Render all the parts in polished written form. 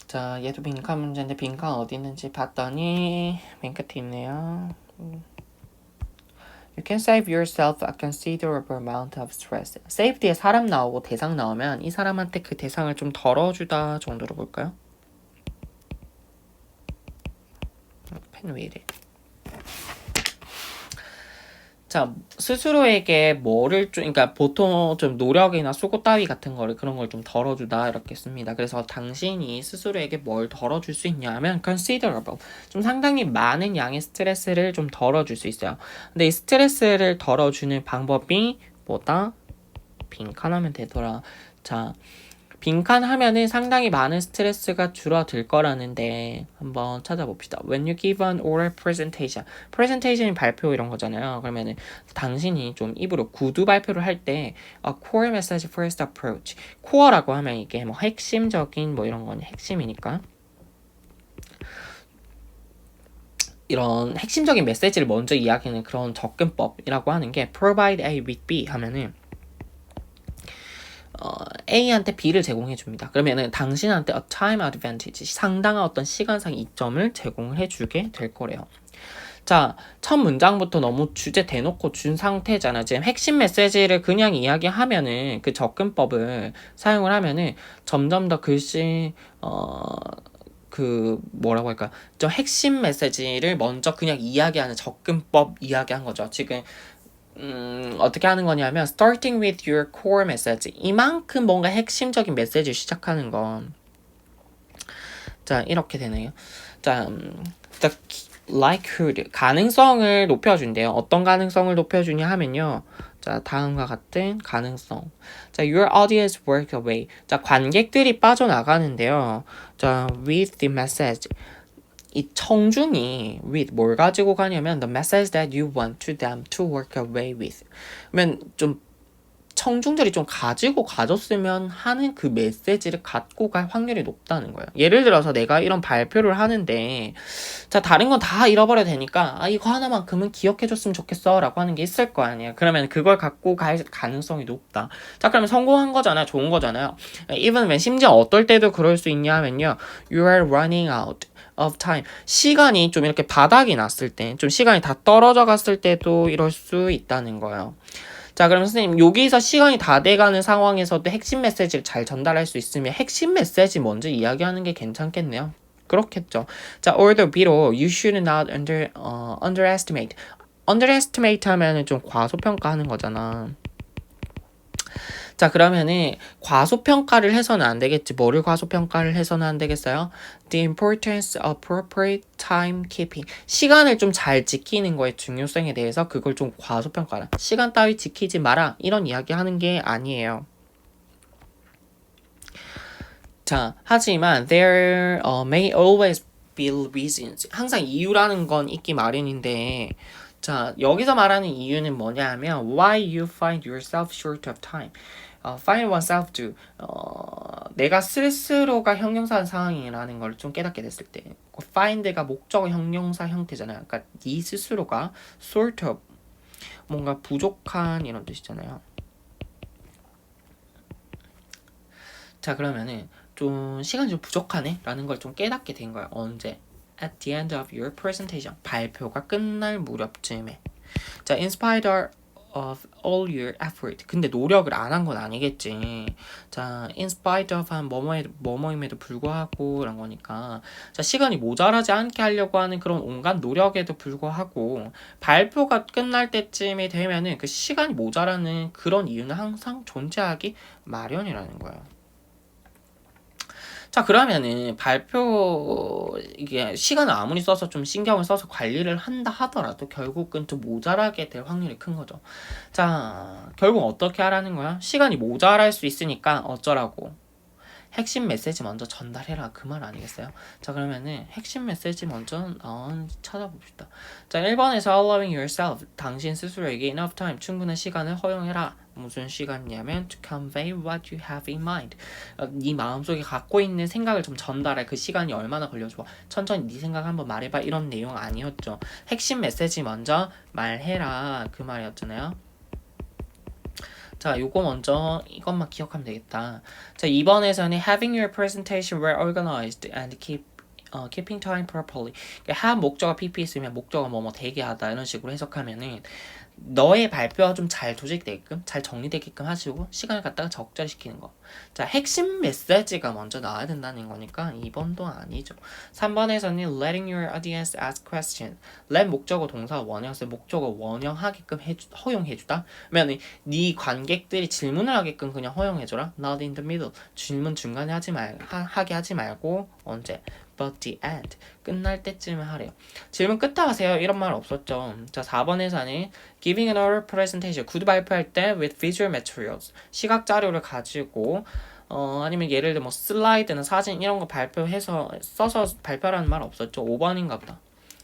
자, 얘도 빈칸 문제인데 빈칸 어디 있는지 봤더니 맨 끝에 있네요. You can save yourself a considerable amount of stress. save 뒤에 사람 나오고 대상 나오면 이 사람한테 그 대상을 좀 덜어주다 정도로 볼까요? 펜 왜 이래? 자, 스스로에게 뭐를 좀, 그러니까 보통 좀 노력이나 수고 따위 같은 거를 그런 걸 좀 덜어주다 이렇게 씁니다. 그래서 당신이 스스로에게 뭘 덜어줄 수 있냐 하면 considerable, 좀 상당히 많은 양의 스트레스를 좀 덜어줄 수 있어요. 근데 이 스트레스를 덜어주는 방법이 뭐다? 빈칸하면 되더라. 자, 빈칸 하면은 상당히 많은 스트레스가 줄어들 거라는데 한번 찾아봅시다. When you give an oral presentation, presentation이 발표 이런 거잖아요. 그러면은 당신이 좀 입으로 구두 발표를 할 때 a core message first approach, core라고 하면 이게 뭐 핵심적인 뭐 이런 건 핵심이니까 이런 핵심적인 메시지를 먼저 이야기하는 그런 접근법이라고 하는 게 provide A with B 하면은 A한테 B를 제공해 줍니다. 그러면은 당신한테 a time advantage, 상당한 어떤 시간상 이점을 제공해 주게 될 거래요. 자, 첫 문장부터 너무 주제 대놓고 준 상태잖아. 지금 핵심 메시지를 그냥 이야기하면은 그 접근법을 사용을 하면은 점점 더 글씨 그 뭐라고 할까? 좀 핵심 메시지를 먼저 그냥 이야기하는 접근법 이야기한 거죠. 지금 어떻게 하는 거냐면 starting with your core message, 이만큼 뭔가 핵심적인 메시지를 시작하는 건 자 이렇게 되네요. 자, the likelihood, 가능성을 높여준대요. 어떤 가능성을 높여주냐 하면요, 자 다음과 같은 가능성. 자, your audience walk away, 자 관객들이 빠져나가는데요. 자, with the message, 이 청중이 with 뭘 가지고 가냐면 the message that you want to them to work away with. 그러면 좀 청중들이 좀 가지고 가졌으면 하는 그 메시지를 갖고 갈 확률이 높다는 거예요. 예를 들어서 내가 이런 발표를 하는데 자 다른 건 다 잃어버려도 되니까 이거 하나만큼은 기억해줬으면 좋겠어 라고 하는 게 있을 거 아니에요. 그러면 그걸 갖고 갈 가능성이 높다. 자 그러면 성공한 거잖아요. 좋은 거잖아요. even when, 심지어 어떨 때도 그럴 수 있냐 하면요, you are running out of time, 시간이 좀 이렇게 바닥이 났을 때, 좀 시간이 다 떨어져 갔을 때도 이럴 수 있다는 거예요. 자, 그럼 선생님 여기서 시간이 다 돼가는 상황에서도 핵심 메시지를 잘 전달할 수 있으면 핵심 메시지 먼저 이야기하는 게 괜찮겠네요. 그렇겠죠. 자, or the B로 you should not underestimate. underestimate 하면은 좀 과소평가하는 거잖아. 자, 그러면은 과소평가를 해서는 안 되겠지. 뭐를 과소평가를 해서는 안 되겠어요? The importance of appropriate time keeping. 시간을 좀 잘 지키는 거의 중요성에 대해서 그걸 좀 과소평가라. 시간 따위 지키지 마라. 이런 이야기 하는 게 아니에요. 자, 하지만 there may always be reasons. 항상 이유라는 건 있기 마련인데, 자, 여기서 말하는 이유는 뭐냐 하면 why you find yourself short of time. find oneself to, 내가 스스로가 형용사한 상황이라는 걸 좀 깨닫게 됐을 때, find가 목적 형용사 형태잖아요. 그러니까 네 스스로가 sort of, 뭔가 부족한 이런 뜻이잖아요. 자, 그러면은 좀 시간이 좀 부족하네 라는 걸 좀 깨닫게 된 거야. 언제? At the end of your presentation, 발표가 끝날 무렵쯤에. 자, in spite of all your effort. 근데 노력을 안 한 건 아니겠지. 자, in spite of 한 뭐뭐임에도 불구하고 이런 거니까. 자, 시간이 모자라지 않게 하려고 하는 그런 온갖 노력에도 불구하고 발표가 끝날 때쯤이 되면은 그 시간이 모자라는 그런 이유는 항상 존재하기 마련이라는 거예요. 자, 그러면은 발표 이게 시간을 아무리 써서 좀 신경을 써서 관리를 한다 하더라도 결국은 좀 모자라게 될 확률이 큰 거죠. 자, 결국 어떻게 하라는 거야? 시간이 모자랄 수 있으니까 어쩌라고? 핵심 메시지 먼저 전달해라, 그 말 아니겠어요? 자, 그러면은 핵심 메시지 먼저 찾아봅시다. 자, 1번에서 allowing yourself, 당신 스스로에게 enough time, 충분한 시간을 허용해라. 무슨 시간이냐면 to convey what you have in mind. 네 마음속에 갖고 있는 생각을 좀 전달해. 그 시간이 얼마나 걸려줘. 천천히 네 생각 한번 말해봐. 이런 내용 아니었죠. 핵심 메시지 먼저 말해라, 그 말이었잖아요. 자, 요거 먼저 이것만 기억하면 되겠다. 자, 2번에서는 having your presentation well organized and keeping time properly. 그러니까 have 목적어 PP 있으면 목적어 뭐뭐 되게 하다 이런 식으로 해석하면은 너의 발표가 좀 잘 조직되게끔 잘 정리되게끔 하시고 시간을 갖다가 적절시키는 거. 자, 핵심 메시지가 먼저 나와야 된다는 거니까 2번도 아니죠. 3번에서는 letting your audience ask questions. let 목적어 동사 원형에서 목적어 원형하게끔 허용해주다. 그러면 네 관객들이 질문을 하게끔 그냥 허용해줘라. Not in the middle. 질문 중간에 하게 하지 말고 언제? But the end. 끝날 때쯤에 하래요. 질문 끝에 하세요. 이런 말 없었죠. 자, 4번에서는 giving an oral presentation. 구두 발표할 때 with visual materials. 시각 자료를 가지고 아니면 예를 들어 뭐 슬라이드나 사진 이런 거 발표해서 써서 발표라는 말 없었죠. 5번인가 보다.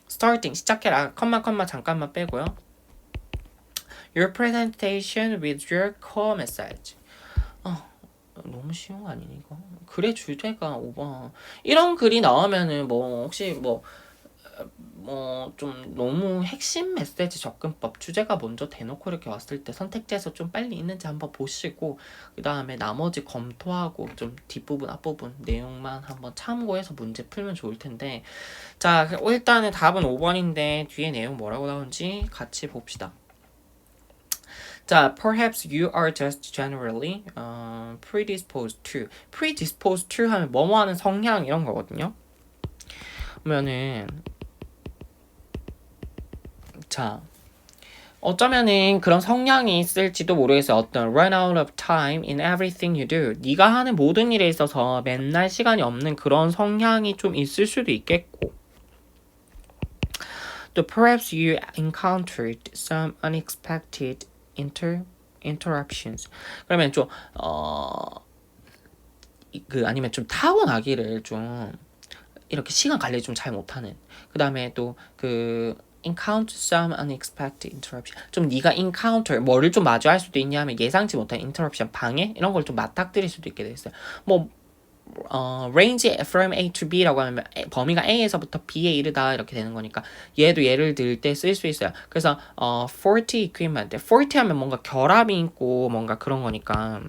starting 시작해라. 컴마 잠깐만 빼고요. Your presentation with your core message. 너무 쉬운 거 아니니 이거? 글의 주제가 5번. 이런 글이 나오면은 뭐 혹시 뭐 좀 너무 핵심 메시지 접근법 주제가 먼저 대놓고 이렇게 왔을 때 선택지에서 좀 빨리 있는지 한번 보시고 그 다음에 나머지 검토하고 좀 뒷부분 앞부분 내용만 한번 참고해서 문제 풀면 좋을 텐데 자 일단은 답은 5번인데 뒤에 내용 뭐라고 나오는지 같이 봅시다. 자, perhaps you are just generally predisposed to 하면 뭐뭐 하는 성향 이런 거거든요. 그러면은 자 어쩌면은 그런 성향이 있을지도 모르겠어요. 어떤 run out of time in everything you do. 네가 하는 모든 일에 있어서 맨날 시간이 없는 그런 성향이 좀 있을 수도 있겠고 또 perhaps you encountered some unexpected interruptions. 그러면 좀 아니면 좀 타고나기를 좀 이렇게 시간 관리 좀 잘 못하는. 그 다음에 또 encounter some unexpected interruption. 좀 네가 encounter 뭐를 좀 마주할 수도 있냐면 예상치 못한 interruption 방해 이런 걸 좀 맞닥뜨릴 수도 있게 돼 있어요. 뭐 range from A to B라고 하면 범위가 A에서부터 B에 이르다 이렇게 되는 거니까 얘도 예를 들 때 쓸 수 있어요. 그래서 faulty equipment, faulty 하면 뭔가 결함이 있고 뭔가 그런 거니까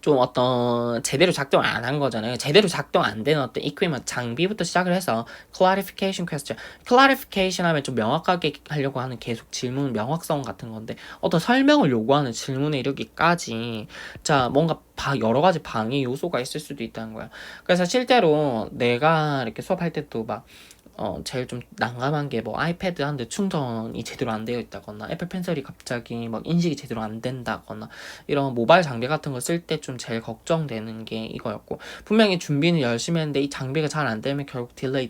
좀 어떤 제대로 작동 안 한 거잖아요. 제대로 작동 안 되는 어떤 equipment 장비부터 시작을 해서 clarification question. clarification 하면 좀 명확하게 하려고 하는 계속 질문 명확성 같은 건데 어떤 설명을 요구하는 질문에 이르기까지 자 뭔가 여러 가지 방해 요소가 있을 수도 있다는 거야. 그래서 실제로 내가 이렇게 수업할 때도 막 제일 좀 난감한 게 뭐 아이패드 한 대 충전이 제대로 안 되어 있다거나 애플 펜슬이 갑자기 막 인식이 제대로 안 된다거나 이런 모바일 장비 같은 거 쓸 때 좀 제일 걱정되는 게 이거였고 분명히 준비는 열심히 했는데 이 장비가 잘 안 되면 결국 딜레이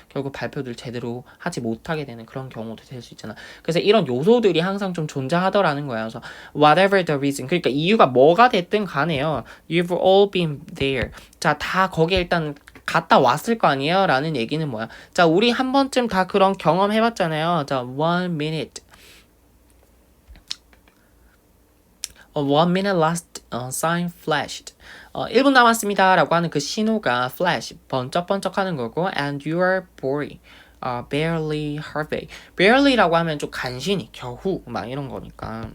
결국 발표를 제대로 하지 못하게 되는 그런 경우도 될 수 있잖아. 그래서 이런 요소들이 항상 좀 존재하더라는 거야. 그래서 whatever the reason 그러니까 이유가 뭐가 됐든 간에요. You've all been there. 자, 다 거기에 일단 갔다 왔을 거 아니에요? 라는 얘기는 뭐야? 자, 우리 한 번쯤 다 그런 경험 해봤잖아요. 자, 1 minute. 1 minute last sign flashed. 1분 남았습니다. 라고 하는 그 신호가 flash, 번쩍번쩍 하는 거고 and you are boring. barely halfway. barely라고 하면 좀 간신히, 겨우 막 이런 거니까.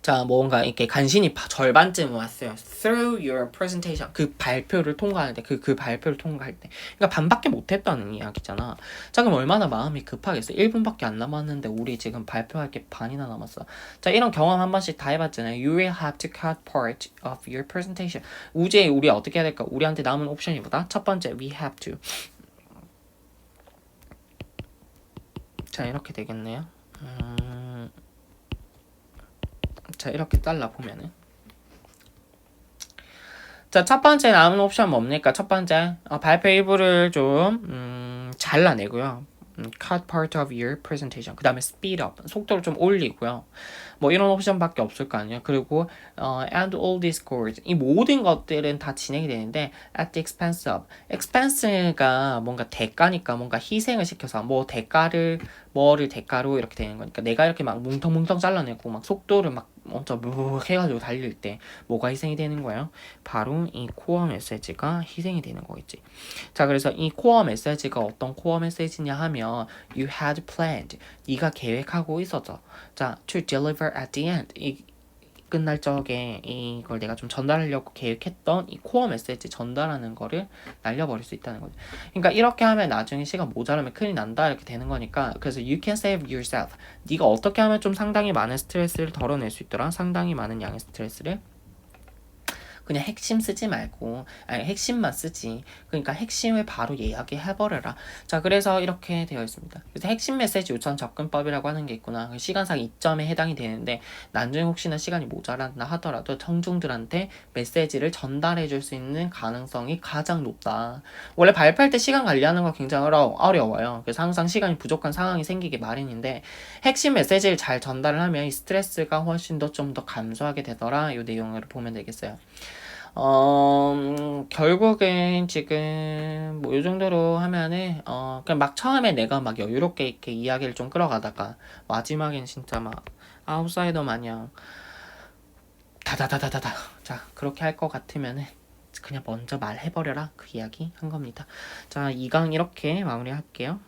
자, 뭔가 이렇게 간신히 절반쯤 왔어요. Through your presentation. 그 발표를 통과할 때, 그 발표를 통과할 때. 그러니까 반밖에 못했다는 이야기잖아. 자, 그럼 얼마나 마음이 급하겠어. 1분밖에 안 남았는데 우리 지금 발표할 게 반이나 남았어. 자, 이런 경험 한 번씩 다 해봤잖아요. You will have to cut part of your presentation. 우리 어떻게 해야 될까? 우리한테 남은 옵션이 뭐다? 첫 번째, we have to. 자, 이렇게 되겠네요. 자, 이렇게 잘라보면은 자, 첫 번째 남은 옵션 뭡니까? 첫 번째 발표 일부를 좀 잘라내고요. cut part of your presentation. 그 다음에 speed up. 속도를 좀 올리고요. 뭐 이런 옵션밖에 없을 거 아니에요. 그리고 and all discourse. 이 모든 것들은 다 진행이 되는데 at the expense of. expense가 뭔가 대가니까 뭔가 희생을 시켜서 뭐를 대가로 이렇게 되는 거니까 내가 이렇게 막 뭉텅뭉텅 잘라내고 막 속도를 막 먼저 뭐 해가지고 달릴 때 뭐가 희생이 되는 거예요? 바로 이 코어 메시지가 희생이 되는 거겠지. 자, 그래서 이 코어 메시지가 어떤 코어 메시지냐 하면 you had planned. 네가 계획하고 있었죠. 자, to deliver at the end. 이 끝날 적에 이걸 내가 좀 전달하려고 계획했던 이 코어 메시지 전달하는 거를 날려버릴 수 있다는 거죠. 그러니까 이렇게 하면 나중에 시간 모자라면 큰일 난다 이렇게 되는 거니까 그래서 you can save yourself. 네가 어떻게 하면 좀 상당히 많은 스트레스를 덜어낼 수 있더라. 상당히 많은 양의 스트레스를 그냥 핵심 쓰지 말고 아니 핵심만 쓰지. 그러니까 핵심을 바로 이야기해버려라. 자, 그래서 이렇게 되어 있습니다. 그래서 핵심 메시지 우선 접근법이라고 하는 게 있구나. 시간상 이점에 해당이 되는데 나중에 혹시나 시간이 모자란다 하더라도 청중들한테 메시지를 전달해 줄 수 있는 가능성이 가장 높다. 원래 발표할 때 시간 관리하는 거 굉장히 어려워요. 그래서 항상 시간이 부족한 상황이 생기기 마련인데 핵심 메시지를 잘 전달을 하면 이 스트레스가 훨씬 더 좀 더 감소하게 되더라. 이 내용을 보면 되겠어요. 결국엔 지금 뭐 요 정도로 하면은 그냥 막 처음에 내가 막 여유롭게 이렇게 이야기를 좀 끌어가다가 마지막엔 진짜 막 아웃사이더 마냥 다다다다다다 자 그렇게 할 것 같으면은 그냥 먼저 말해버려라 그 이야기 한 겁니다. 자 2강 이렇게 마무리할게요.